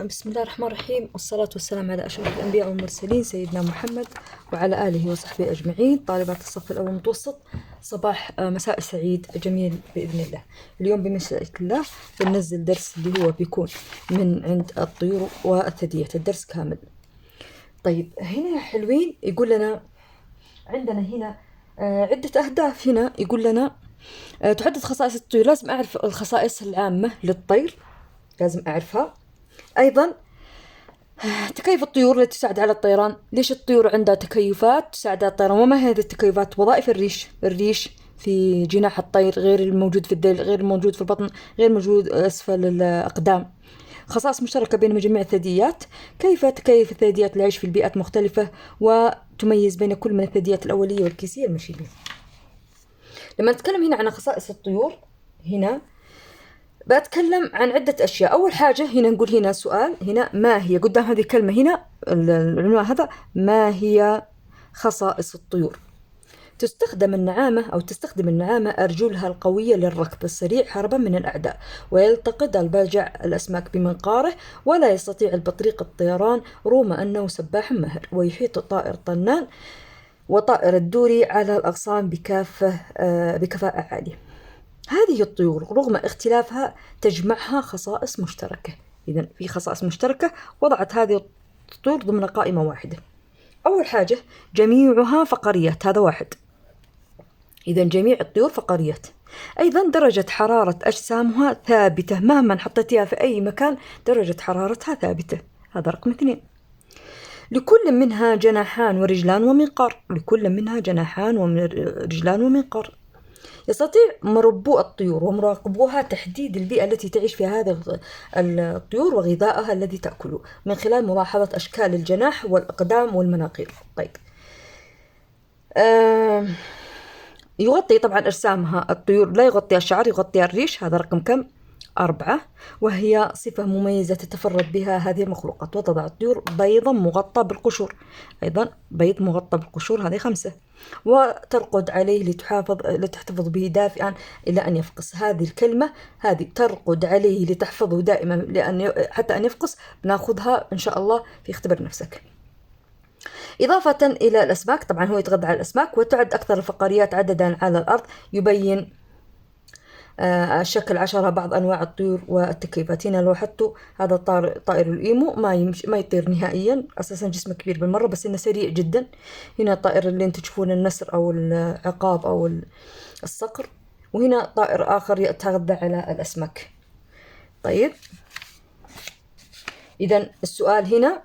بسم الله الرحمن الرحيم، والصلاة والسلام على أشرف الأنبياء والمرسلين سيدنا محمد وعلى آله وصحبه أجمعين. طالبات الصف الأول المتوسط، صباح مساء سعيد جميل بإذن الله. اليوم بمشيئة الله بننزل درس اللي هو بيكون من عند الطيور والثدييات، الدرس كامل. طيب هنا يا حلوين يقول لنا عندنا هنا عدة أهداف. هنا يقول لنا تحدد خصائص الطيور. لازم أعرف الخصائص العامة للطير، لازم أعرفها. أيضا تكيف الطيور التي تساعد على الطيران. ليش الطيور عندها تكيفات تساعد على الطيران؟ وما هذه التكيفات؟ وظائف الريش في جناح الطير غير الموجود في الذيل، غير الموجود في البطن، غير موجود أسفل الأقدام. خصائص مشتركة بين جميع الثدييات. كيف تكيف الثدييات العيش في البيئات مختلفة، وتميز بين كل من الثدييات الأولية والكيسية المشيبية. لما نتكلم هنا عن خصائص الطيور، هنا بتكلم عن عدة أشياء. أول حاجة هنا نقول هنا سؤال، هنا ما هي، قدام هذه الكلمة هنا العنوان هذا، ما هي خصائص الطيور؟ تستخدم النعامة أرجلها القوية للركض السريع هربا من الأعداء، ويلتقط البجع الأسماك بمنقاره، ولا يستطيع البطريق الطيران رغم أنه سباح ماهر، ويحيط طائر طنان وطائر الدوري على الأغصان بكفاءة عالية. هذه الطيور رغم اختلافها تجمعها خصائص مشتركة. إذن في خصائص مشتركة وضعت هذه الطيور ضمن قائمة واحدة. أول حاجة جميعها فقريات، هذا واحد. إذن جميع الطيور فقريات. أيضا درجة حرارة أجسامها ثابتة، مهما حطيتها في أي مكان درجة حرارتها ثابتة، هذا رقم 2. لكل منها جناحان ورجلان ومنقار. لكل منها جناحان ورجلان ومنقار. يستطيع مربو الطيور ومراقبوها تحديد البيئة التي تعيش فيها هذه الطيور وغذائها الذي تأكله من خلال ملاحظة أشكال الجناح والأقدام والمناقير. طيب يغطي طبعا أجسامها الطيور، لا يغطي الشعر، يغطي الريش، هذا رقم كم؟ 4. وهي صفة مميزة تتفرد بها هذه المخلوقات. وتضع الطيور بيضا مغطى بالقشور، أيضا بيض مغطى بالقشور، هذه 5. وترقد عليه لتحتفظ به دافئا إلى أن يفقس. هذه الكلمة هذه ترقد عليه لتحفظه دائما حتى أن يفقس، بناخذها إن شاء الله في اختبر نفسك. إضافة إلى الأسماك، طبعا هو يتغذى على الأسماك. وتعد أكثر الفقاريات عددا على الأرض. يبين شكل 10 بعض أنواع الطيور والتكيفات. هنا لو لاحظتوا هذا طائر الإيمو ما يطير نهائيا، أساسا جسمه كبير بالمرة بس إنه سريع جدا. هنا الطائر اللي انتم تشوفون النسر أو العقاب أو الصقر. وهنا طائر آخر يتغذى على الأسماك. طيب إذن السؤال هنا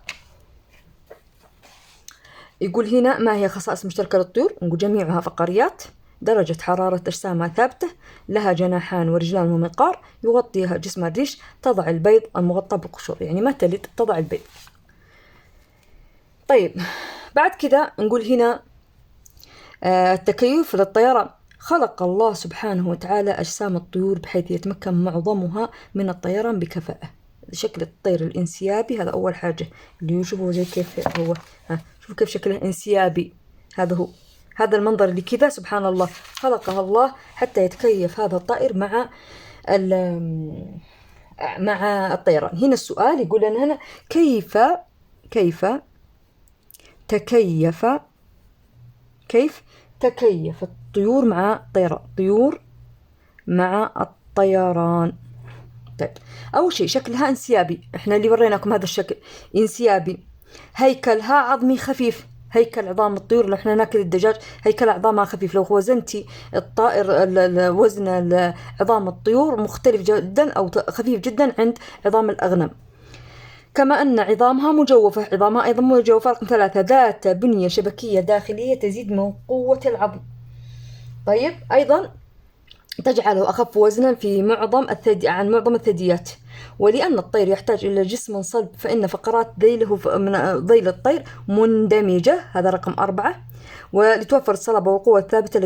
يقول هنا ما هي خصائص مشتركة للطيور؟ نقول جميعها فقاريات، درجة حرارة أجسامها ثابتة، لها جناحان ورجلان ومنقار، يغطيها جسم الريش، تضع البيض المغطى بالقشور، يعني ما تلد، تضع البيض. طيب بعد كذا نقول هنا التكيف للطيران. خلق الله سبحانه وتعالى أجسام الطيور بحيث يتمكن معظمها من الطيران بكفاءة. شكل الطير الانسيابي، هذا أول حاجة اللي يشوفه زي كيف هو، شوفوا كيف شكله انسيابي، هذا هو، هذا المنظر اللي كذا سبحان الله خلقها الله حتى يتكيف هذا الطائر مع الطيران. هنا السؤال يقول لنا هنا كيف تكيف الطيور مع الطيران. طيور مع الطيران. طيب أول شيء شكلها انسيابي، إحنا اللي وريناكم هذا الشكل انسيابي. هيكلها عظمي خفيف، هيكل عظام الطيور اللي احنا ناكل الدجاج هيكل عظامها خفيف. لو وزنتي الطائر وزن عظام الطيور مختلف جدا أو خفيف جدا عند عظام الأغنام. كما أن عظامها مجوفة، عظامها أيضا مجوفة. رقم 3 ذات بنية شبكية داخلية تزيد من قوة العظم. طيب أيضا تجعله أخف وزنا في عن معظم الثدييات. ولأن الطير يحتاج إلى جسم صلب فإن فقرات ذيله من ذيل الطير مندمجة، هذا رقم 4. ولتوفر الصلابة والقوة الثابتة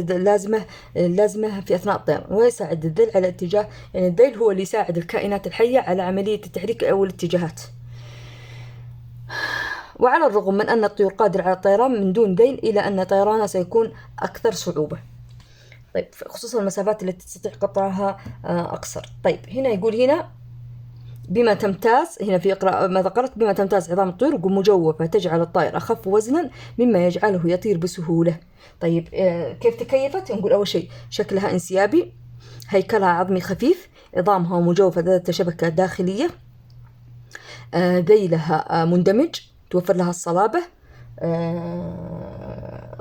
اللازمة في أثناء الطيران. ويساعد الذيل على الاتجاه، يعني الذيل هو اللي يساعد الكائنات الحية على عملية التحريك أو الاتجاهات. وعلى الرغم من أن الطيور قادرة على الطيران من دون ذيل، إلى أن طيرانها سيكون أكثر صعوبة. طيب خصوصا المسافات التي تستطيع قطعها أقصر. طيب هنا يقول هنا بما تمتاز، هنا في اقرأ ما ذكرت، بما تمتاز عظام الطيور مجوفة تجعل الطائر أخف وزنا مما يجعله يطير بسهولة. طيب كيف تكيفت؟ نقول أول شيء شكلها انسيابي، هيكلها عظمي خفيف، عظامها مجوفة ذات شبكة داخلية، ذيلها مندمج توفر لها الصلابة.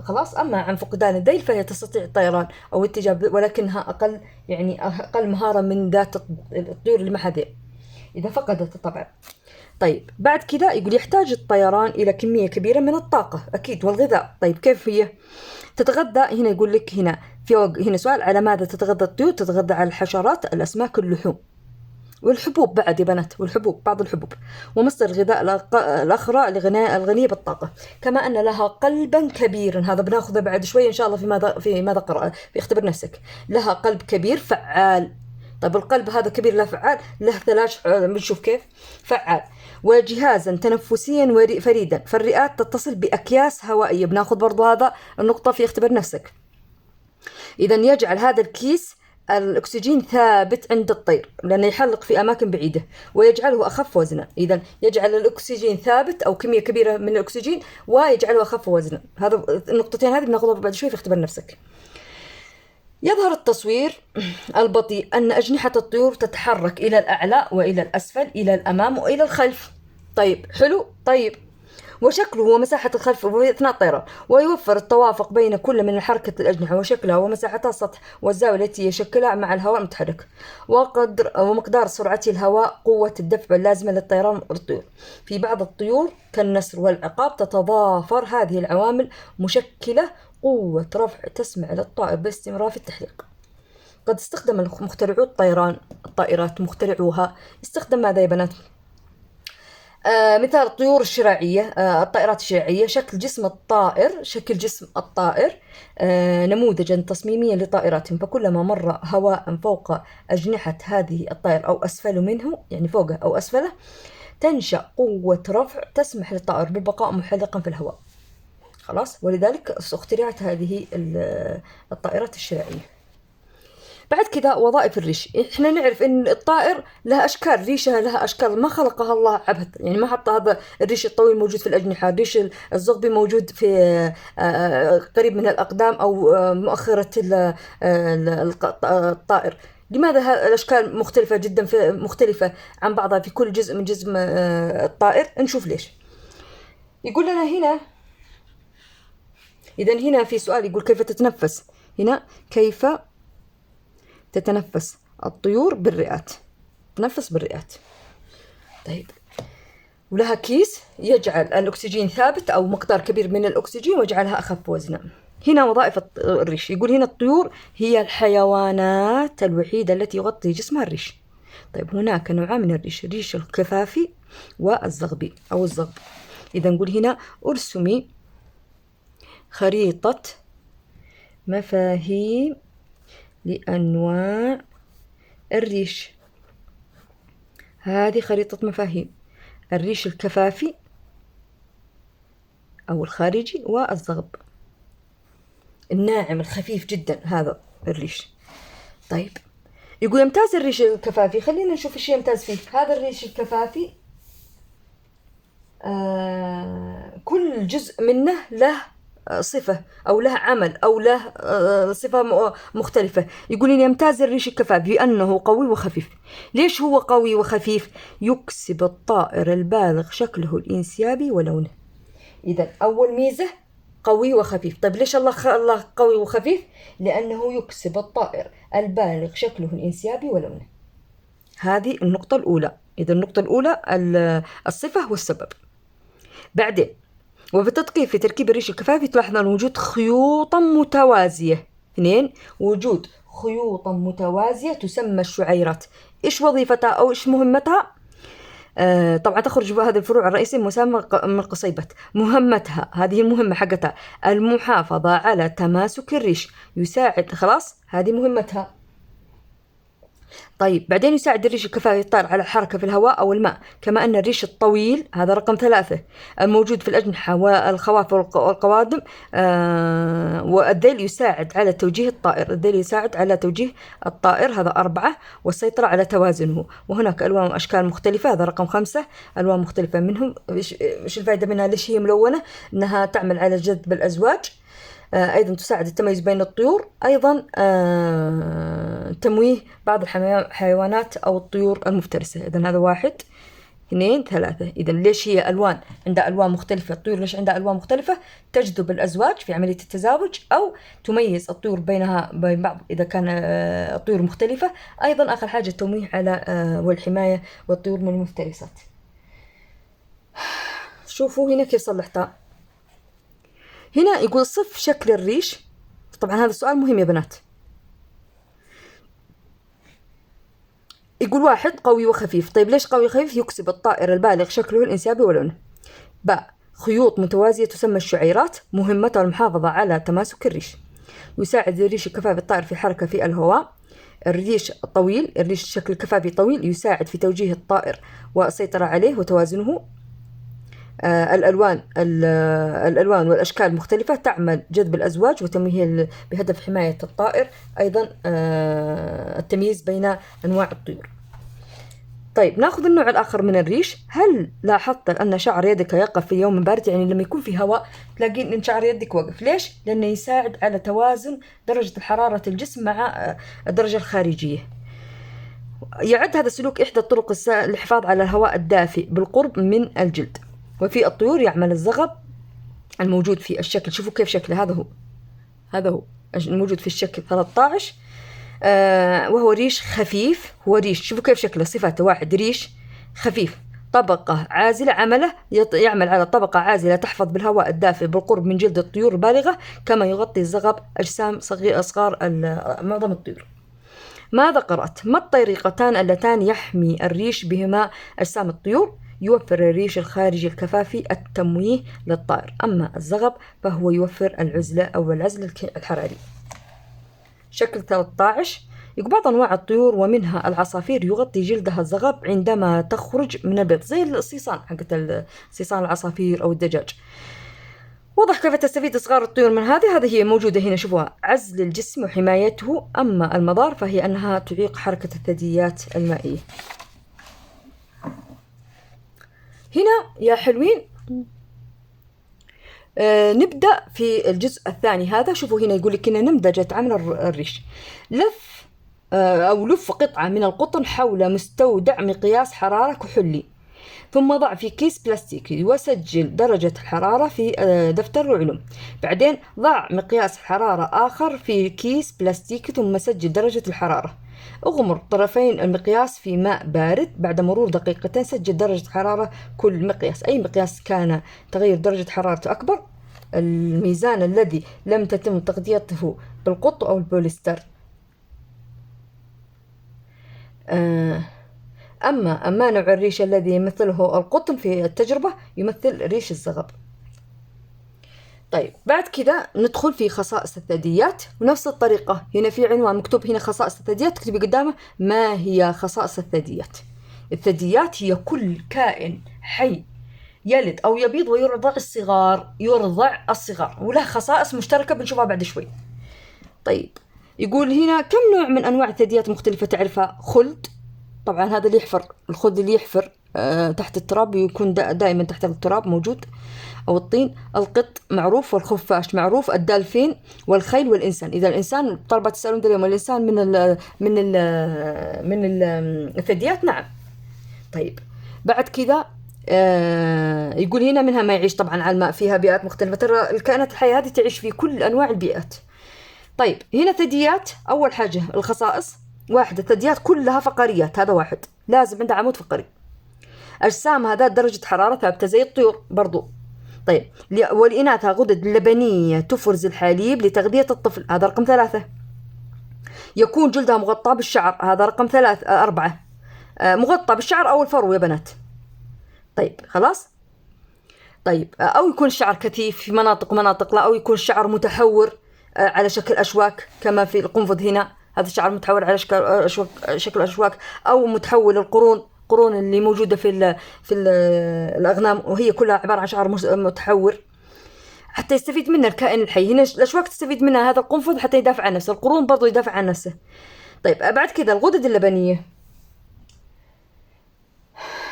خلاص. أما عن فقدان الذيل فهي تستطيع الطيران أو اتجاه، ولكنها أقل، يعني أقل مهارة من ذات الطيور اللي معها ذيل إذا فقدت طبعا. طيب بعد كذا يقول يحتاج الطيران إلى كمية كبيرة من الطاقة أكيد والغذاء. طيب كيف هي تتغذى؟ هنا يقول لك هنا سؤال على ماذا تتغذى الطيور؟ تتغذى على الحشرات، الأسماك، اللحوم والحبوب بعد يا بنات، والحبوب بعض الحبوب، ومصدر الغذاء الأخرى الغنية بالطاقة. كما أن لها قلبا كبيرا، هذا بناخذه بعد شوي إن شاء الله في ماذا قرأ في اختبر نفسك. لها قلب كبير فعال. طيب القلب هذا كبير لا فعال، له 3 بنشوف كيف فعال. وجهازا تنفسيا فريدا، فالرئات تتصل بأكياس هوائية، بناخذ برضو هذا النقطة في اختبر نفسك. إذا يجعل هذا الكيس الأكسجين ثابت عند الطير لأنه يحلق في أماكن بعيدة، ويجعله أخف وزنا. إذا يجعل الأكسجين ثابت أو كمية كبيرة من الأكسجين ويجعله أخف وزنا. هذا النقطتين هذه بناخذها بعد شوي في اختبار نفسك. يظهر التصوير البطيء أن أجنحة الطيور تتحرك إلى الأعلى وإلى الأسفل، إلى الأمام وإلى الخلف. طيب حلو. طيب وشكله ومساحة الخلف أثناء الطيران، ويوفر التوافق بين كل من حركة الأجنحة وشكلها ومساحتها السطح والزاوية التي يشكلها مع الهواء المتحرك، ومقدار سرعة الهواء، قوة الدفع اللازمة للطيران والطيور. في بعض الطيور كالنسر والعقاب تتضافر هذه العوامل مشكلة قوة رفع تسمح للطائر باستمرار في التحليق. قد استخدم مخترعو الطائرات مخترعوها استخدم ماذا يا بنات؟ مثال الطيور الشراعية، الطائرات الشراعية، شكل جسم الطائر نموذجا تصميميا لطائراتهم، فكلما مر هواء فوق أجنحة هذه الطائر أو أسفل منه، يعني فوقه أو أسفله، تنشأ قوة رفع تسمح للطائر بالبقاء محلقا في الهواء. خلاص. ولذلك اخترعت هذه الطائرات الشراعية. بعد كذا وظائف الريش. احنا نعرف ان الطائر لها اشكال، ريشها لها اشكال ما خلقها الله عبث، يعني ما حط هذا الريش الطويل موجود في الاجنحه، الريش الزغبي موجود في قريب من الاقدام او مؤخره الطائر. لماذا الاشكال مختلفه جدا، مختلفه عن بعضها في كل جزء من جسم الطائر؟ نشوف ليش. يقول لنا هنا، اذا هنا في سؤال يقول كيف تتنفس. هنا كيف تتنفس الطيور؟ بالرئات، تنفس بالرئات. طيب ولها كيس يجعل الأكسجين ثابت أو مقدار كبير من الأكسجين ويجعلها أخف وزنا. هنا وظائف الريش. يقول هنا الطيور هي الحيوانات الوحيدة التي يغطي جسمها الريش. طيب هناك نوعان من الريش، الريش الكفافي والزغبي أو الزغب. إذا نقول هنا أرسمي خريطة مفاهيم لأنواع الريش. هذه خريطة مفاهيم الريش الكفافي أو الخارجي والزغب الناعم الخفيف جدا، هذا الريش. طيب يقول يمتاز الريش الكفافي، خلينا نشوف ايش يمتاز فيه. هذا الريش الكفافي كل جزء منه له صفة أو له عمل أو له صفة مختلفة. يقول إن يمتاز الريش الكفافي بأنه قوي وخفيف. ليش هو قوي وخفيف؟ يكسب الطائر البالغ شكله الانسيابي ولونه. إذا أول ميزة قوي وخفيف. طيب ليش الله قوي وخفيف؟ لأنه يكسب الطائر البالغ شكله الانسيابي ولونه. هذه النقطة الأولى. إذا النقطة الأولى الصفة والسبب. بعدين وبالتدقيق في تركيب الريش الكفافي تلاحظ أن وجود خيوطا متوازية. 2. وجود خيوطا متوازية تسمى الشعيرات. إيش وظيفتها أو إيش مهمتها؟ طبعا تخرج بهذه الفروع الرئيسية مسمى من القصيبة. مهمتها، هذه المهمة حقتها، المحافظة على تماسك الريش، يساعد. خلاص هذه مهمتها. طيب بعدين يساعد الريش الكفافي الطائر على الحركة في الهواء أو الماء، كما أن الريش الطويل هذا رقم 3 الموجود في الأجنحة والخواف والقوادم، والذيل يساعد على توجيه الطائر، الذيل يساعد على توجيه الطائر هذا 4 والسيطرة على توازنه. وهناك ألوان وأشكال مختلفة هذا رقم 5 ألوان مختلفة منهم. إيش الفائدة منها؟ ليش هي ملونة؟ إنها تعمل على جذب الأزواج، أيضا تساعد التميز بين الطيور، أيضا تمويه بعض الحيوانات أو الطيور المفترسة. إذن هذا 1 2 3. إذن ليش هي ألوان؟ عندها ألوان مختلفة. الطيور ليش عندها ألوان مختلفة؟ تجذب الأزواج في عملية التزاوج، أو تميز الطيور بينها بين بعض إذا كان الطيور مختلفة. أيضا آخر حاجة التمويه على والحماية والطيور من المفترسات. شوفوا هنا كيف صلحتها. هنا يقول صف شكل الريش. طبعا هذا السؤال مهم يا بنات. يقول 1 قوي وخفيف. طيب ليش قوي وخفيف؟ يكسب الطائر البالغ شكله الانسيابي ولونه. باء خيوط متوازية تسمى الشعيرات، مهمتها المحافظة على تماسك الريش. يساعد الريش الكفافي الطائر في حركة في الهواء. الريش الطويل، الريش شكل الكفافي طويل، يساعد في توجيه الطائر والسيطرة عليه وتوازنه. الألوان والأشكال المختلفة تعمل جذب الأزواج وتمويه بهدف حماية الطائر، أيضا التمييز بين أنواع الطيور. طيب ناخذ النوع الآخر من الريش. هل لاحظت أن شعر يدك يقف في يوم بارد؟ يعني لما يكون في هواء تلاقين أن شعر يدك وقف. ليش؟ لأنه يساعد على توازن درجة حرارة الجسم مع الدرجة الخارجية. يعد هذا السلوك إحدى الطرق للحفاظ على الهواء الدافئ بالقرب من الجلد. وفي الطيور يعمل الزغب الموجود في الشكل، شوفوا كيف شكله، هذا هو الموجود في الشكل 13، وهو ريش خفيف. هو ريش، شوفوا كيف شكله، صفاته 1 ريش خفيف، طبقة عازلة، يعمل على طبقة عازلة تحفظ بالهواء الدافئ بالقرب من جلد الطيور البالغة، كما يغطي الزغب أجسام أصغار معظم الطيور. ماذا قرأت؟ ما الطريقتان اللتان يحمي الريش بهما أجسام الطيور؟ يوفر الريش الخارجي الكفافي التمويه للطائر، أما الزغب فهو يوفر العزلة أو العزل الحراري. شكل 13 يقول بعض أنواع الطيور ومنها العصافير يغطي جلدها الزغب عندما تخرج من البيض، زي الصيصان حقت الصيصان العصافير أو الدجاج. وضح كيف تستفيد صغار الطيور من هذه هي موجودة هنا، شوفوها، عزل الجسم وحمايته. أما المضار فهي أنها تعيق حركة الثدييات المائية. هنا يا حلوين نبدأ في الجزء الثاني هذا. شوفوا هنا يقول لك إن نمذجة عمل الريش. لف قطعة من القطن حول مستودع مقياس حرارة كحولي، ثم ضع في كيس بلاستيكي وسجل درجة الحرارة في دفتر العلوم. بعدين ضع مقياس حرارة آخر في كيس بلاستيكي ثم سجل درجة الحرارة. اغمر طرفين المقياس في ماء بارد. بعد مرور دقيقتين سجل درجة حرارة كل مقياس. أي مقياس كان تغير درجة حرارته أكبر، الميزان الذي لم تتم تغطيته بالقط أو البوليستر. أما نوع الريش الذي يمثله القطن في التجربة يمثل ريش الزغب. طيب بعد كده ندخل في خصائص الثدييات، ونفس الطريقة هنا في عنوان مكتوب هنا خصائص الثدييات، تكتبي قدامه ما هي خصائص الثدييات. الثدييات هي كل كائن حي يلد أو يبيض ويرضع الصغار، وله خصائص مشتركة بنشوفها بعد شوي. طيب يقول هنا كم نوع من أنواع الثدييات مختلفة تعرفها؟ خلد، طبعا هذا اللي يحفر، الخلد اللي يحفر تحت التراب يكون دائما تحت التراب موجود أو الطين. القط معروف، والخفاش معروف، الدالفين والخيل والإنسان. إذا الإنسان طلبة تسألون اليوم الإنسان من الثدييات، نعم. طيب بعد كذا يقول هنا منها ما يعيش طبعا على الماء، فيها بيئات مختلفة. ترى الكائنات الحية هذه تعيش في كل أنواع البيئات. طيب هنا ثدييات، أول حاجة الخصائص 1 الثدييات كلها فقاريات، هذا 1 لازم عندها عمود فقري. أجسامها ذات درجة حرارة ثابتة زي الطيور برضو. طيب والإناث غدد لبنية تفرز الحليب لتغذية الطفل، هذا رقم 3. يكون جلدها مغطى بالشعر، هذا رقم 4 مغطى بالشعر أو الفرو يا بنات. طيب خلاص. طيب أو يكون الشعر كثيف في مناطق لا، أو يكون الشعر متحور على شكل أشواك كما في القنفذ هنا، هذا الشعر متحول على شكل أشواك، أو متحول القرون اللي موجودة في الأغنام، وهي كلها عبارة عن شعر متحور، حتى يستفيد منها الكائن الحي. هنا الأشواك تستفيد منها هذا القنفذ حتى يدافع عن نفسه، القرون برضو يدافع عن نفسه. طيب بعد كذا الغدد اللبنية،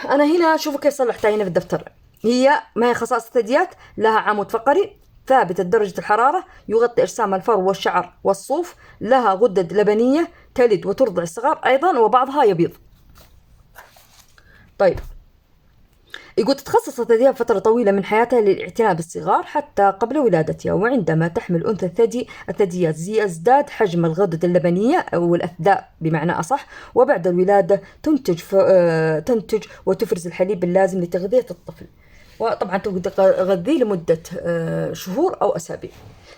أنا هنا شوفوا كيف صلحتها هنا في الدفتر. هي ما هي خصائص الثدييات؟ لها عمود فقري ثابتة درجة الحرارة يغطي أجسام الفرو والشعر والصوف، لها غدد لبنية تلد وترضع الصغار أيضا وبعضها يبيض. طيب يقول تتخصص الثدييات فترة طويلة من حياتها للاعتناء بالصغار حتى قبل ولادتها، وعندما تحمل أنثى الثدييات يزداد حجم الغدد اللبنية أو الأثداء بمعنى أصح، وبعد الولادة تنتج وتفرز الحليب اللازم لتغذية الطفل، وطبعا تغذيه لمدة شهور أو أسابيع.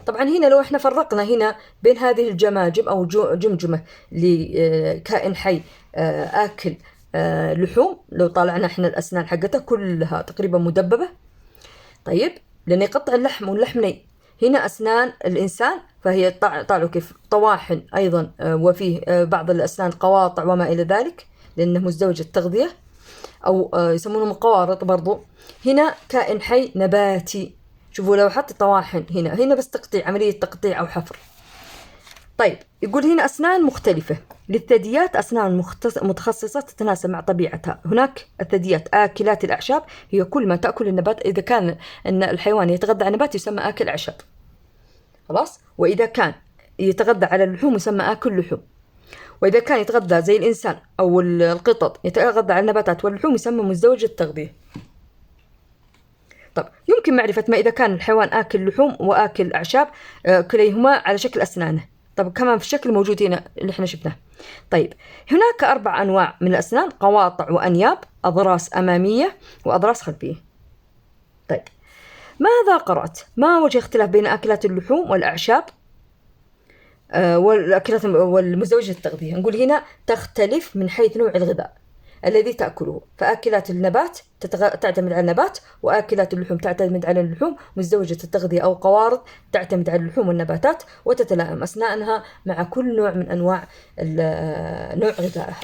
طبعا هنا لو احنا فرقنا هنا بين هذه الجماجم أو جمجمة لكائن حي آكل لحوم، لو طالعنا احنا الأسنان حقتها كلها تقريبا مدببة. طيب لأن يقطع اللحم واللحم ني. هنا أسنان الإنسان فهي طالعوا كيف طواحن أيضا، وفيه بعض الأسنان قواطع وما إلى ذلك لأنه مزدوج التغذية، أو يسمونهم قوارض برضو. هنا كائن حي نباتي، شوفوا لو حط طواحن هنا بس تقطيع، عملية تقطيع أو حفر. طيب يقول هنا أسنان مختلفة للثدييات، أسنان متخصصة تتناسب مع طبيعتها. هناك الثدييات آكلات الأعشاب، هي كل ما تأكل النبات. إذا كان أن الحيوان يتغذى على نبات يسمى آكل أعشاب، خلاص. وإذا كان يتغذى على اللحوم يسمى آكل لحوم، وإذا كان يتغذى زي الإنسان أو القطط يتغذى على النباتات واللحوم يسمى مزدوج التغذية. طب يمكن معرفة ما إذا كان الحيوان آكل لحوم وآكل أعشاب كليهما على شكل أسنانه. طب كمان في الشكل موجود هنا اللي احنا شفناه. طيب هناك 4 أنواع من الأسنان: قواطع وأنياب، أضراس أمامية وأضراس خلفية. طيب ماذا قرأت؟ ما وجه اختلاف بين أكلات اللحوم والأعشاب والأكلات والمزدوجة التغذية؟ نقول هنا تختلف من حيث نوع الغذاء الذي تأكله، فآكلات النبات تعتمد على النبات، وآكلات اللحوم تعتمد على اللحوم. مزدوجة التغذية أو قوارض تعتمد على اللحوم والنباتات، وتتلائم أسنانها مع كل نوع من أنواع نوع غذائها.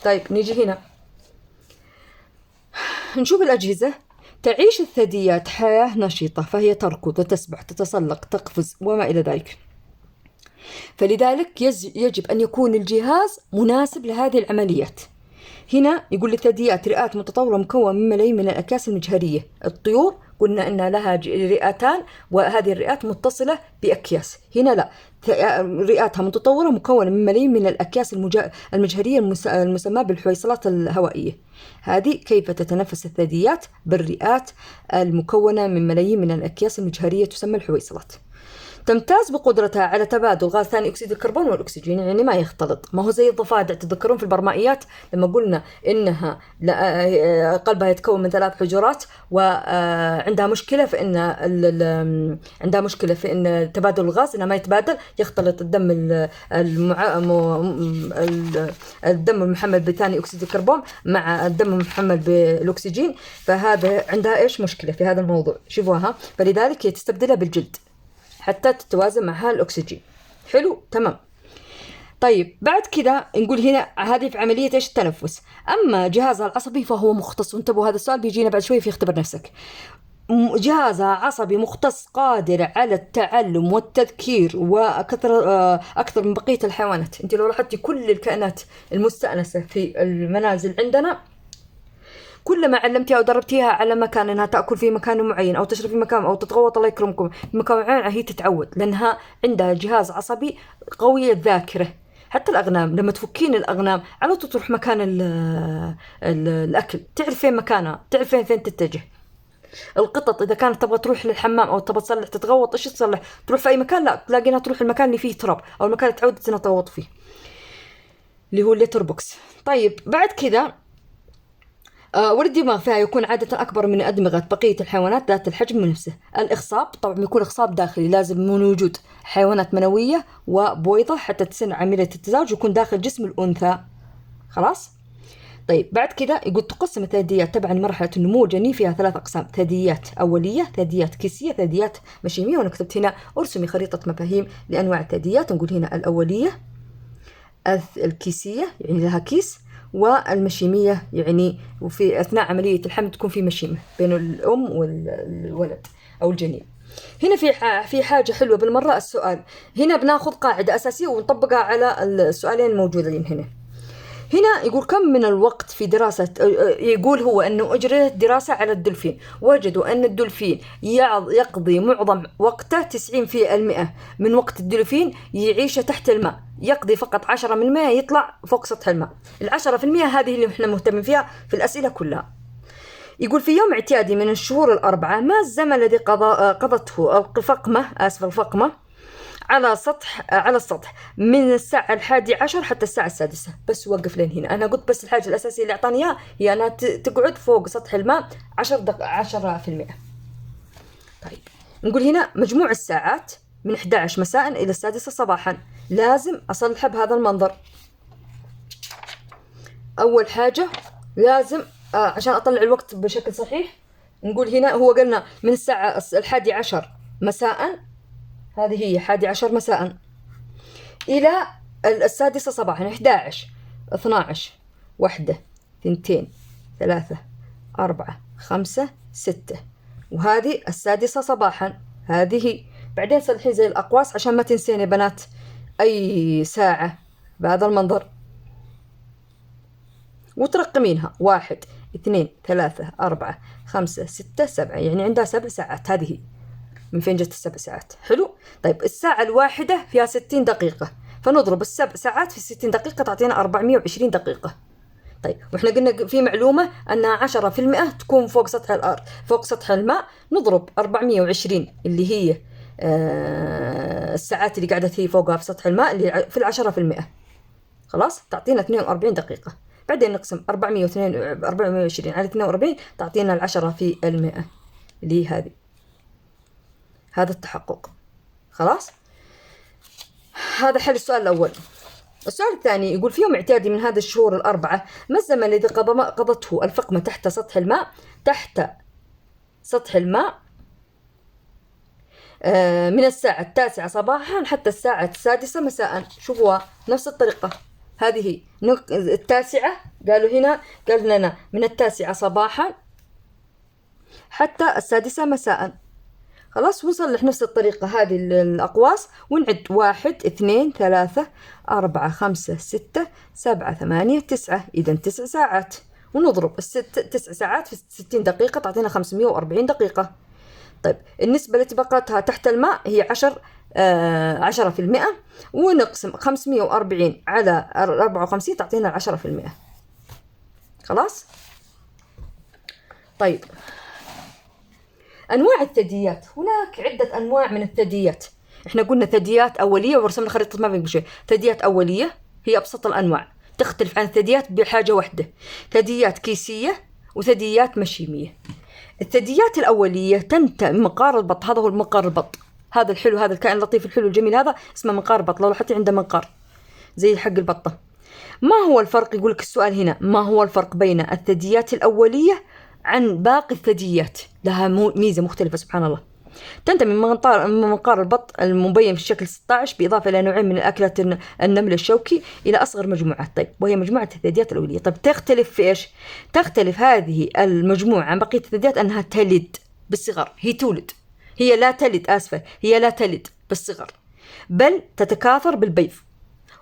طيب نيجي هنا نشوف الأجهزة. تعيش الثدييات حياة نشيطة، فهي تركض وتسبح تتسلق تقفز وما إلى ذلك، فلذلك يجب أن يكون الجهاز مناسب لهذه العمليات. هنا يقول الثدييات رئات متطورة مكونة من ملايين من الأكياس المجهرية. الطيور قلنا أنها لها رئتان، وهذه الرئات متصلة بأكياس. هنا لا، رئاتها متطورة مكونة من ملايين من الأكياس المجهرية المسمى بالحويصلات الهوائية. هذه كيف تتنفس الثدييات؟ بالرئات المكونة من ملايين من الأكياس المجهرية تسمى الحويصلات. تمتاز بقدرتها على تبادل غاز ثاني أكسيد الكربون والأكسجين، يعني ما يختلط، ما هو زي الضفادع. تذكرون في البرمائيات لما قلنا إنها قلبها يتكون من 3 حجرات، وعندها مشكلة في إن تبادل الغاز إنها ما يتبادل، يختلط الدم الدم المحمل بثاني أكسيد الكربون مع الدم المحمل بالأكسجين، فهذا عندها إيش مشكلة في هذا الموضوع. شوفوها، فلذلك هي تستبدلها بالجلد حتى تتوازن معها الأكسجين. حلو تمام. طيب بعد كده نقول هنا هذه في عملية إيش؟ التنفس. أما جهازها العصبي فهو مختص، وانتبهوا هذا السؤال بيجينا بعد شوي في اختبر نفسك. جهازها عصبي مختص قادر على التعلم والتذكير أكثر من بقية الحيوانات. انت لو لاحظتي كل الكائنات المستأنسة في المنازل عندنا كلما علمتيها أو دربتيها على مكان أنها تأكل في مكان معين أو تشرب في مكان أو تتغوط الله يكرمكم في مكان معين، هي تتعود لأنها عندها جهاز عصبي قوي الذاكرة. حتى الأغنام لما تفكين الأغنام على طول تروح مكان الأكل، تعرف فين مكانها، تعرف فين تتجه. القطط إذا كانت تبغى تروح للحمام أو تبغى تصلح تتغوط، إيش تصلح؟ تروح في أي مكان؟ لا، تلاقينها تروح المكان اللي فيه تراب أو المكان اللي تعودت أنها تغوط فيه، اللي هو الليتر بوكس. طيب بعد كذا والدماغ فيها يكون عادة أكبر من أدمغة بقية الحيوانات ذات الحجم نفسه. الإخصاب طبعا يكون إخصاب داخلي، لازم من وجود حيوانات منوية وبويضة حتى تسن عملية التزاوج ويكون داخل جسم الأنثى. خلاص. طيب بعد كده يقول تقسم الثدييات تبعا مرحلة النمو الجنين فيها 3 أقسام: ثدييات أولية، ثدييات كيسية، ثدييات مشيمية. وأنا كتبت هنا ارسمي خريطة مفاهيم لأنواع الثدييات. نقول هنا الأولية، الكيسية يعني لها كيس، والمشيمية يعني وفي أثناء عملية الحمل تكون في مشيمة بين الأم والولد أو الجنين. هنا في حاجة حلوة بالمرة، السؤال هنا بناخذ قاعدة أساسية ونطبقها على السؤالين الموجودين هنا. هنا يقول كم من الوقت في دراسة، يقول هو أنه أجريت دراسة على الدولفين، وجدوا أن الدولفين يقضي معظم وقته 90% من وقت الدولفين يعيش تحت الماء، يقضي فقط 10% يطلع فوق سطح الماء. 10% هذه اللي احنا مهتمين فيها في الأسئلة كلها. يقول في يوم اعتيادي من الشهور 4 ما الزمن الذي قضته الفقمة على السطح من الساعة 11 حتى الساعة 6. بس وقف لين هنا. أنا قلت بس الحاجة الأساسية اللي أعطاني إياها هي أنها تقعد فوق سطح الماء 10%. طيب نقول هنا مجموع الساعات من 11 مساء إلى 6 صباحا. لازم أصلحها بهذا المنظر. أول حاجة لازم عشان أطلع الوقت بشكل صحيح، نقول هنا هو قلنا من الساعة 11 مساء، هذه هي 11 مساء، إلى 6 صباحا. 11 12 1 2 3 4 5 6، وهذه 6 صباحا. هذه بعدين صلحين زي الأقواس عشان ما تنسين يا بنات أي ساعة بهذا المنظر، وترقمينها 1 2 3 4 5 6 7، يعني عندها 7 ساعات. هذه من فين جت ال7 ساعات؟ حلو. طيب الساعة الواحدة فيها 60 دقيقة، فنضرب ال7 ساعات في 60 دقيقة تعطينا 420 دقيقة. طيب وإحنا قلنا في معلومة أنها 10% تكون فوق سطح الأرض، فوق سطح الماء. نضرب 420 اللي هي الساعات اللي قاعدة هي فوقها في سطح الماء اللي في 10%، خلاص تعطينا 42 دقيقة. بعدين نقسم 420 على 42 تعطينا 10% اللي هذه. هذا التحقق. خلاص هذا حل السؤال الأول. السؤال الثاني يقول في يوم اعتيادي من هذه الشهور 4 ما الزمن الذي قضته الفقمة تحت سطح الماء من الساعة 9 صباحا حتى الساعة 6 مساء. شوفوا نفس الطريقة. هذه 9 قالوا هنا، قال لنا من 9 صباحا حتى 6 مساء. خلاص ونصلح نفس الطريقة هذه الأقواس ونعد 1 2 3 4 5 6 7 8 9، إذا 9 ساعات. ونضرب 9 ساعات في 60 دقيقة تعطينا 540 دقيقة. طيب النسبة التي بقتها تحت الماء هي 10%، ونقسم 540 على 54 تعطينا 10%. خلاص. طيب أنواع الثدييات، هناك عدة أنواع من الثدييات. إحنا قلنا ثدييات أولية ورسمنا خريطة ما بشيء. ثدييات أولية هي أبسط الأنواع، تختلف عن الثدييات بحاجة واحدة: ثدييات كيسية وثدييات مشيمية. الثدييات الأولية تنتمي منقار البط. هذا هو منقار البط، هذا الحلو، هذا الكائن اللطيف الحلو الجميل، هذا اسمه منقار البط. لو لاحظتي عنده منقار زي حق البطة. ما هو الفرق؟ يقولك السؤال هنا: ما هو الفرق بين الثدييات الأولية عن باقي الثدييات؟ لها ميزة مختلفة سبحان الله. تنتمي من منقار البط المبين في الشكل 16 بإضافة إلى نوعين من الأكلة النمل الشوكي إلى أصغر مجموعات. طيب وهي مجموعة الثدييات الأولية. طيب تختلف في إيش؟ تختلف هذه المجموعة عن بقية الثدييات أنها تلد بالصغر. هي تولد، هي لا تلد، آسفة، هي لا تلد بالصغر، بل تتكاثر بالبيض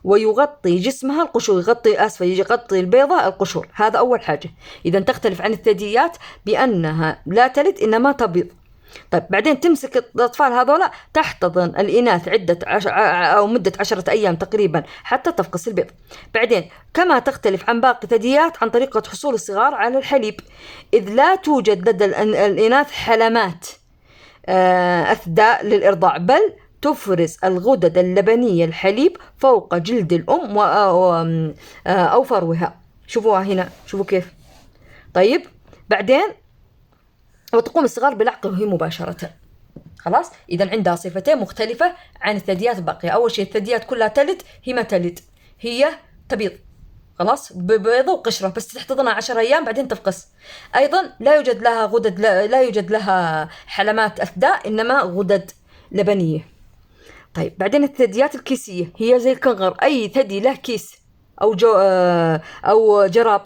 ويغطي جسمها القشور، يغطي البيضة القشور. هذا أول حاجة. إذا تختلف عن الثدييات بأنها لا تلد إنما تبيض. طيب بعدين تمسك الأطفال هذولا تحتضن الإناث أو مدة 10 أيام تقريبا حتى تفقس البيض. بعدين كما تختلف عن باقي الثدييات عن طريقة حصول الصغار على الحليب، إذ لا توجد لدى الإناث حلمات أثداء للإرضاع، بل تفرز الغدد اللبنية الحليب فوق جلد الأم أو فروها. شوفوها هنا، شوفوا كيف. طيب بعدين وتقوم الصغار بلعقه مباشرة. خلاص. إذا عندها صفتين مختلفة عن الثدييات الباقية. أول شيء الثدييات كلها تلد، هي ما تلد، هي تبيض. خلاص ببيضة وقشرة، بس تحتضنها 10 أيام بعدين تفقس. أيضا لا يوجد لها غدد، لا يوجد لها حلمات أثداء، إنما غدد لبنية. طيب بعدين الثدييات الكيسية هي زي الكنغر، أي ثدي له كيس أو جراب.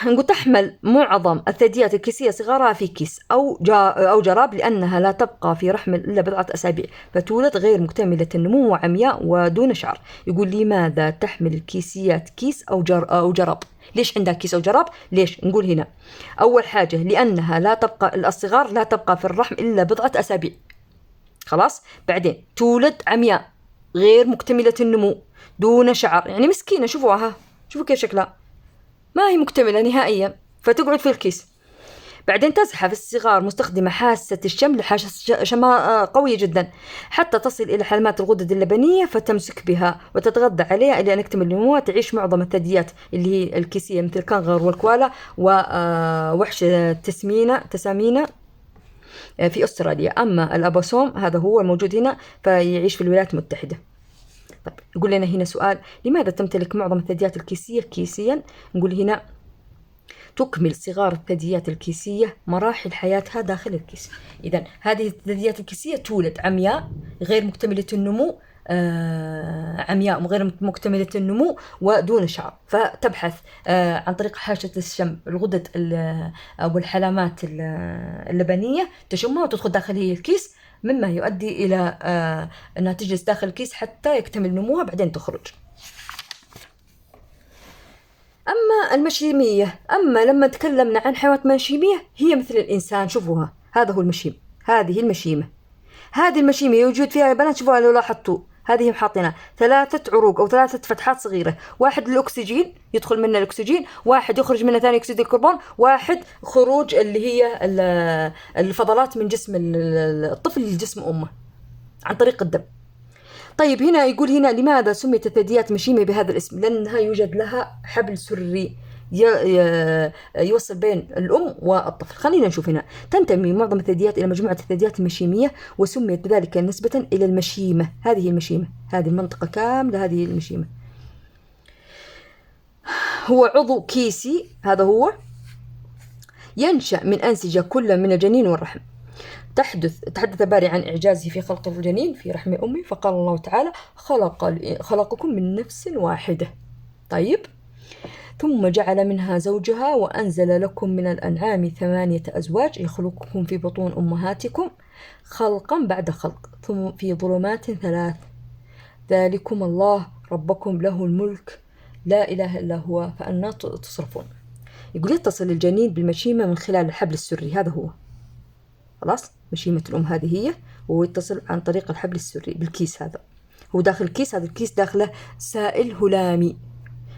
نقول تحمل معظم الثدييات الكيسية صغارها في كيس أو جراب، لأنها لا تبقى في رحم إلا بضعة أسابيع، فتولد غير مكتملة النمو وعمياء ودون شعر. يقول لماذا تحمل الكيسيات كيس أو جراب؟ ليش عندها كيس أو جراب؟ ليش؟ نقول هنا أول حاجة لأنها لا تبقى، الصغار لا تبقى في الرحم إلا بضعة أسابيع. خلاص. بعدين تولد عمياء غير مكتملة النمو دون شعر، يعني مسكينة، شوفوها، شوفوا كيف شكلها، ما هي مكتملة نهائيا، فتقعد في الكيس. بعدين تزحف الصغار مستخدمة حاسة الشم، حاسة شمها قوية جدا، حتى تصل إلى حلمات الغدد اللبنية فتمسك بها وتتغذى عليها إلى أن تكتمل نموها. تعيش معظم الثدييات اللي هي الكيسية مثل الكنغر والكوالا ووحش تسامينا في أستراليا. أما الأباسوم هذا هو الموجود هنا فيعيش في الولايات المتحدة. طيب يقول لنا هنا سؤال، لماذا تمتلك معظم الثدييات الكيسية كيسيا؟ نقول هنا تكمل صغار الثدييات الكيسية مراحل حياتها داخل الكيس. إذن هذه الثدييات الكيسية تولد عمياء غير مكتملة النمو، عمياء غير مكتملة النمو ودون شعر، فتبحث عن طريق حاشة الشم الغدد أو الحلمات اللبنية، تشمها وتدخل داخل هي الكيس، مما يؤدي إلى أنها تجلس داخل الكيس حتى يكتمل نموها بعدين تخرج. أما المشيمية، أما لما تكلمنا عن حيوانات مشيمية هي مثل الإنسان، شوفوها، هذا هو المشيم، هذه المشيمة. هذه المشيمة يوجد فيها يا بنات، شوفوها لو لاحظتوا، هذه حاطينها 3 عروق أو 3 فتحات صغيرة، واحد للأكسجين يدخل منه الأكسجين، واحد يخرج منه ثاني أكسيد الكربون، واحد خروج اللي هي الفضلات من جسم الطفل لجسم أمه عن طريق الدم. طيب هنا يقول هنا لماذا سميت الثدييات مشيمة بهذا الاسم؟ لأنها يوجد لها حبل سري يوصل بين الأم والطفل. خلينا نشوف هنا، تنتمي معظم الثدييات إلى مجموعة الثدييات المشيمية، وسميت بذلك نسبة إلى المشيمة. هذه المشيمة، هذه المنطقة كاملة هذه المشيمة. هو عضو كيسي، هذا هو ينشأ من أنسجة كل من الجنين والرحم. تحدث باري عن إعجازه في خلق الجنين في رحم أمي، فقال الله تعالى خلقكم من نفس واحدة. طيب ثم جعل منها زوجها وأنزل لكم من الأنعام 8 أزواج يخلقكم في بطون أمهاتكم خلقا بعد خلق ثم في ظلمات 3 ذلكم الله ربكم له الملك لا إله إلا هو فأنا تصرفون. يقول يتصل الجنين بالمشيمة من خلال الحبل السري، هذا هو خلاص مشيمة الأم هذه هي، ويتصل عن طريق الحبل السري بالكيس. هذا هو داخل الكيس، هذا الكيس داخله سائل هلامي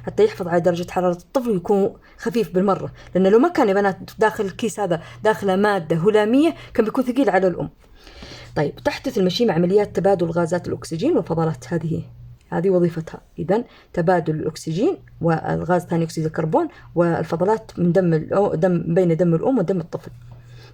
حتى يحفظ على درجة حرارة الطفل ويكون خفيف بالمرة، لأنه لو ما كان يا بنات داخل الكيس هذا داخله مادة هلامية كان بيكون ثقيل على الأم. طيب تحدث المشيمة عمليات تبادل غازات الأكسجين والفضلات، هذه وظيفتها. إذن تبادل الأكسجين والغاز ثاني أكسيد الكربون والفضلات من بين دم الأم ودم الطفل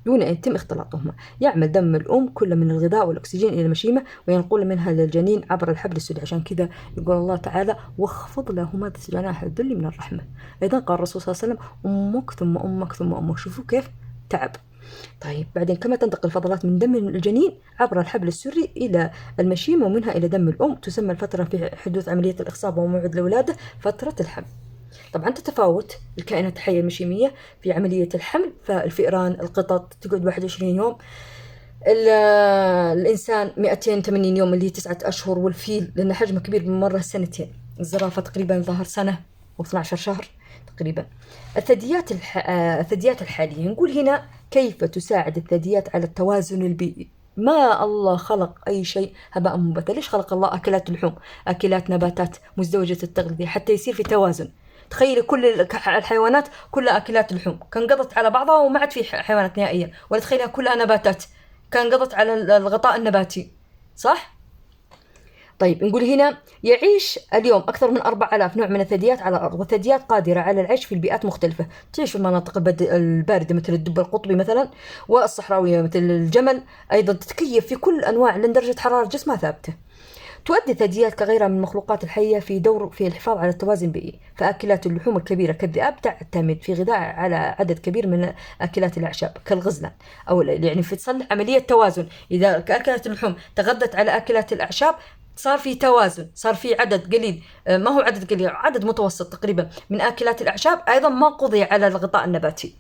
دون أن يتم اختلاطهما. يعمل دم الأم كل من الغذاء والأكسجين إلى المشيمة وينقل منها للجنين عبر الحبل السري. عشان كذا يقول الله تعالى واخفض لهما جناح الذل من الرحمة. أيضا قال الرسول صلى الله عليه وسلم أمك ثم أمك ثم أمك. شوفوا كيف تعب. طيب بعدين كما تنتقل الفضلات من دم الجنين عبر الحبل السري إلى المشيمة ومنها إلى دم الأم، تسمى الفترة في حدوث عملية الإخصاب وموعد الولادة فترة الحمل. طبعا تتفاوت الكائنات الحية المشيمية في عملية الحمل، فالفئران القطط تقعد 21 يوم، الإنسان 280 يوم اللي هي 9 أشهر، والفيل لأن حجمه كبير بمرة 2 سنين، الزرافة تقريبا ظهر سنة و12 شهر تقريبا. الثدييات الحالية نقول هنا كيف تساعد الثدييات على التوازن البيئي. ما الله خلق أي شيء هباء منبثا. ليش خلق الله أكلات لحوم، أكلات نباتات مزدوجة التغذية حتى يصير في توازن؟ تخيلي كل الحيوانات كلها أكلات لحوم كان قضت على بعضها وما عاد في حيوانات نهائيا، ولا تخيلها كلها نباتات كان قضت على الغطاء النباتي، صح؟ طيب نقول هنا يعيش اليوم أكثر من 4000 نوع من الثدييات على الأرض، والثدييات قادرة على العيش في البيئات مختلفة. تعيش في المناطق الباردة مثل الدب القطبي مثلا، والصحراوية مثل الجمل. أيضا تتكيف في كل أنواع لأن درجة حرارة جسمها ثابتة. تؤدي الثدييات كغيرها من المخلوقات الحية في دور في الحفاظ على التوازن البيئي، فآكلات اللحوم الكبيرة كالذئاب تعتمد في غذاء على عدد كبير من آكلات الأعشاب كالغزلان، أو يعني في تصلح عملية توازن. إذا أكلت اللحوم تغذت على آكلات الأعشاب صار في توازن، صار في عدد قليل، ما هو عدد قليل، عدد متوسط تقريبا من آكلات الأعشاب، أيضا ما قضي على الغطاء النباتي.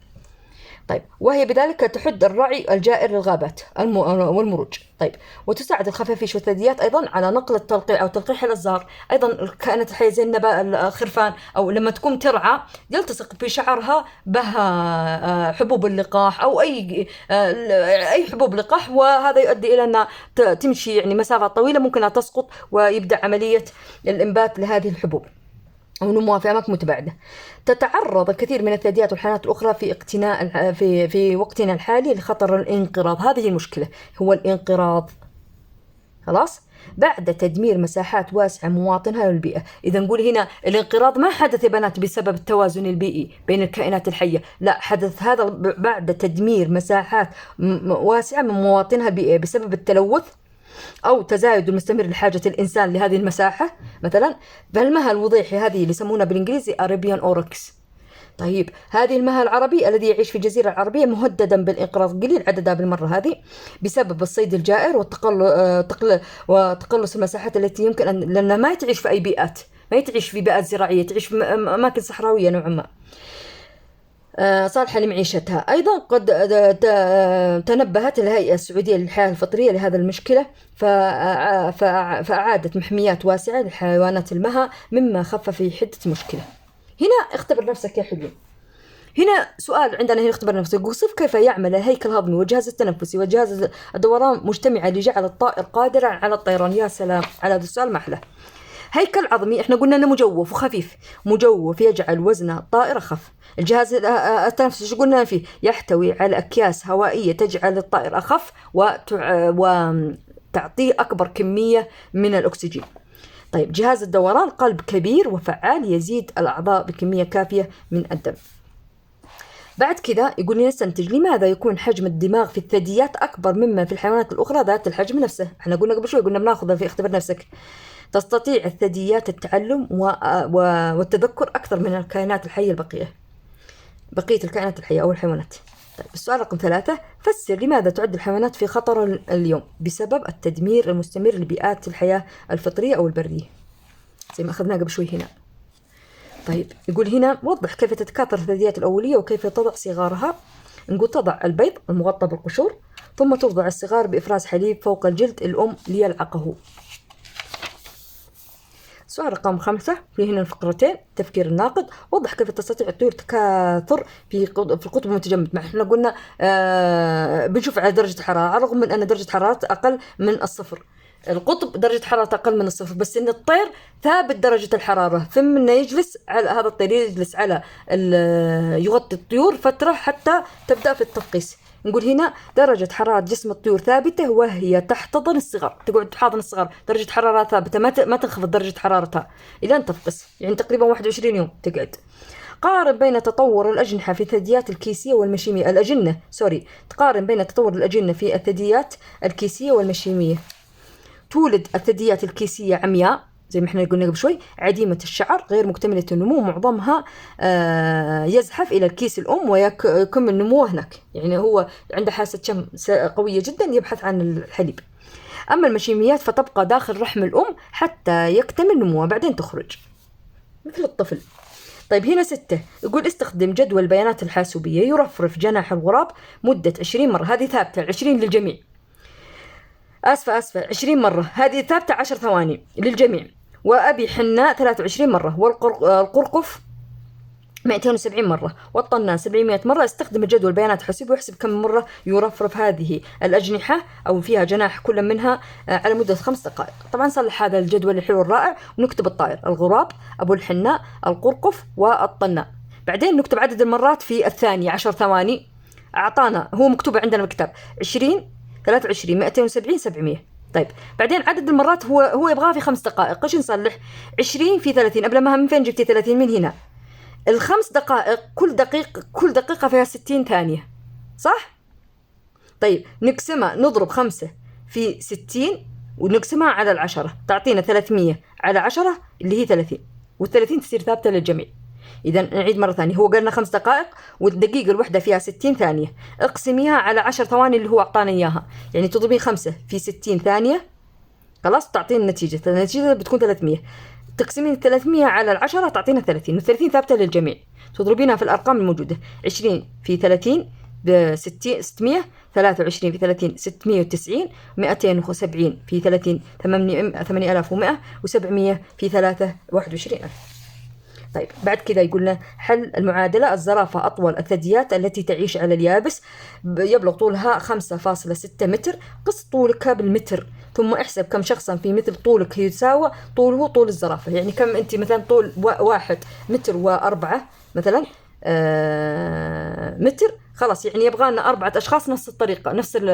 طيب، وهي بذلك تحد الرعي الجائر للغابات والمروج. طيب، وتساعد الخفافيش والثدييات أيضا على نقل التلقيح أو تلقيح الأزهار. أيضا الكائنات الحية زي الخرفان، أو لما تكون ترعى يلتصق في شعرها بها حبوب اللقاح أو أي حبوب لقاح، وهذا يؤدي إلى أن تمشي يعني مسافات طويلة ممكن أن تسقط ويبدأ عملية الإنبات لهذه الحبوب أو نموها في أماكن متباعدة. تتعرض الكثير من الثدييات والحيوانات الأخرى في وقتنا الحالي لخطر الانقراض. هذه المشكلة، هو الانقراض. خلاص، بعد تدمير مساحات واسعة مواطنها للبيئة. إذا نقول هنا الانقراض ما حدث يا بنات بسبب التوازن البيئي بين الكائنات الحية، لا، حدث هذا بعد تدمير مساحات واسعة من مواطنها البيئية بسبب التلوث أو تزايد المستمر لحاجة الإنسان لهذه المساحة. مثلا فالمها الوضيحي هذه اللي يسمونها بالإنجليزي أريبيان أوركس. طيب، هذه المها العربي الذي يعيش في الجزيرة العربية مهددا بالانقراض، قليل عددها بالمرة هذه بسبب الصيد الجائر وتقلص المساحات التي يمكن لأنها ما تعيش في أي بيئات، ما تعيش في بيئات زراعية، تعيش في أماكن صحراوية نوعا ما صالحة لمعيشتها. أيضا قد تنبهت الهيئة السعودية للحياة الفطرية لهذا المشكلة، فأعادت محميات واسعة لحيوانات المها، مما خفف في حدة المشكلة. هنا اختبر نفسك يا حلوين. هنا سؤال عندنا، هنا اختبر نفسك، وصف كيف يعمل الهيكل الهضمي والجهاز التنفسي وجهاز الدوران مجتمعا لجعل الطائر قادرا على الطيران. يا سلام على هذا السؤال، محلى. هيكل عظمي، احنا قلنا انه مجوف وخفيف، مجوف يجعل وزن الطائر أخف. الجهاز التنفسي شو قلنا فيه؟ يحتوي على أكياس هوائية تجعل الطائر أخف وتعطيه أكبر كمية من الأكسجين. طيب، جهاز الدوران قلب كبير وفعال يزيد الأعضاء بكمية كافية من الدم. بعد كذا يقول لي نستنتج لماذا يكون حجم الدماغ في الثدييات أكبر مما في الحيوانات الأخرى ذات الحجم نفسه. احنا قلنا قبل شوي، قلنا بناخذ في اختبار نفسك. تستطيع الثدييات التعلم والتذكر أكثر من الكائنات الحية بقية الكائنات الحية أو الحيوانات. طيب، السؤال رقم 3، فسر لماذا تعد الحيوانات في خطر اليوم بسبب التدمير المستمر لبيئات الحياة الفطرية أو البرية، زي ما أخذنا قبل شوي هنا. طيب، يقول هنا وضح كيف تتكاثر الثدييات الأولية وكيف تضع صغارها. نقول تضع البيض المغطى بالقشور، ثم ترضع الصغار بإفراز حليب فوق الجلد الأم ليلعقه. سؤال رقم 5، في هنا الفقرتين تفكير الناقد. وضح كيف تستطيع الطيور تكاثر في القطب المتجمد. ما احنا قلنا بنشوف على درجة الحرارة، على الرغم من أن درجة حرارة أقل من الصفر، القطب درجة حرارة أقل من الصفر، بس إن الطير ثابت درجة الحرارة، ثم إنه يجلس على هذا الطير، يجلس على يغطي الطيور فترة حتى تبدأ في التفقيس. نقول هنا درجة حرارة جسم الطيور ثابتة وهي تحتضن الصغار، تقعد تحاضن الصغار، درجة حرارة ثابتة ما تنخفض درجة حرارتها إلى أن تفقس، يعني تقريبا 21 يوم تقعد. قارن بين تطور الأجنحة في الثدييات الكيسية والمشيمية. تقارن بين تطور الأجنة في الثدييات الكيسية والمشيمية. تولد الثدييات الكيسية عمياء زي ما احنا قلنا قبل شوي، عديمة الشعر، غير مكتملة النمو، معظمها يزحف إلى الكيس الأم ويكمل نموه هناك، يعني هو عنده حاسة شم قوية جدا يبحث عن الحليب. أما المشيميات فتبقى داخل رحم الأم حتى يكتمل نموها، بعدين تخرج مثل الطفل. طيب، هنا 6 يقول استخدم جدول البيانات الحاسوبية. يرفرف جناح الغراب مدة 20 مرة، هذه ثابتة، 20 للجميع. آسفة 20 مرة، هذه ثابتة 10 ثواني للجميع. وأبي حناء 23 مرة، والقرقف 270 مرة، والطنان 700 مرة. استخدم الجدول بيانات حاسوبي ويحسب كم مرة يرفرف هذه الأجنحة أو فيها جناح كل منها على مدة 5 دقائق. طبعا صلح هذا الجدول الحلو الرائع ونكتب الطائر: الغراب، أبو الحناء، القرقف، والطنان. بعدين نكتب عدد المرات في الثانية 10 ثواني. أعطانا هو مكتوب عندنا بالكتاب 20 23 270 700. طيب، بعدين عدد المرات هو يبغاه في 5 دقائق. ايش نصلح؟ 20 في 30. قبل ما من فين جبتي 30؟ من هنا. ال5 دقائق كل دقيقة فيها 60 ثانية، صح؟ طيب، نقسمها، نضرب 5 في 60 ونقسمها على 10 تعطينا 300 على 10 اللي هي 30، وال30 تصير ثابتة للجميع. إذا نعيد مرة ثانية، هو قالنا 5 دقائق والدقيقة الوحدة فيها 60 ثانية، اقسميها على 10 ثواني اللي هو أعطانا إياها، يعني تضربين 5 في 60 ثانية خلاص تعطينا النتيجة بتكون 300. تقسمين 300 على 10 تعطينا 30، وال30 ثابتة للجميع. تضربينها في الأرقام الموجودة، 20 في 30 ب60 600، 23 في 30 690، 270 في 30 8100، و700 في 3 21000. طيب بعد كذا يقولنا حل المعادلة. الزرافة أطول الثدييات التي تعيش على اليابس، يبلغ طولها 5.6 متر. قس طولك بالمتر ثم احسب كم شخصا في مثل طولك يساوي طوله طول الزرافة. يعني كم أنت مثلا طول 1 متر و4 مثلا متر، خلاص يعني يبغى لنا 4 أشخاص نفس الطريقة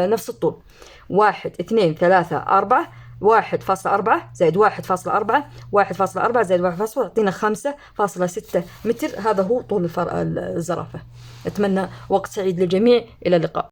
نفس الطول. 1 2 3 4 1.4 زائد 1.4 1.4 زائد 1.4 يعطينا 5.6 متر. هذا هو طول الزرافة. أتمنى وقت سعيد للجميع. إلى اللقاء.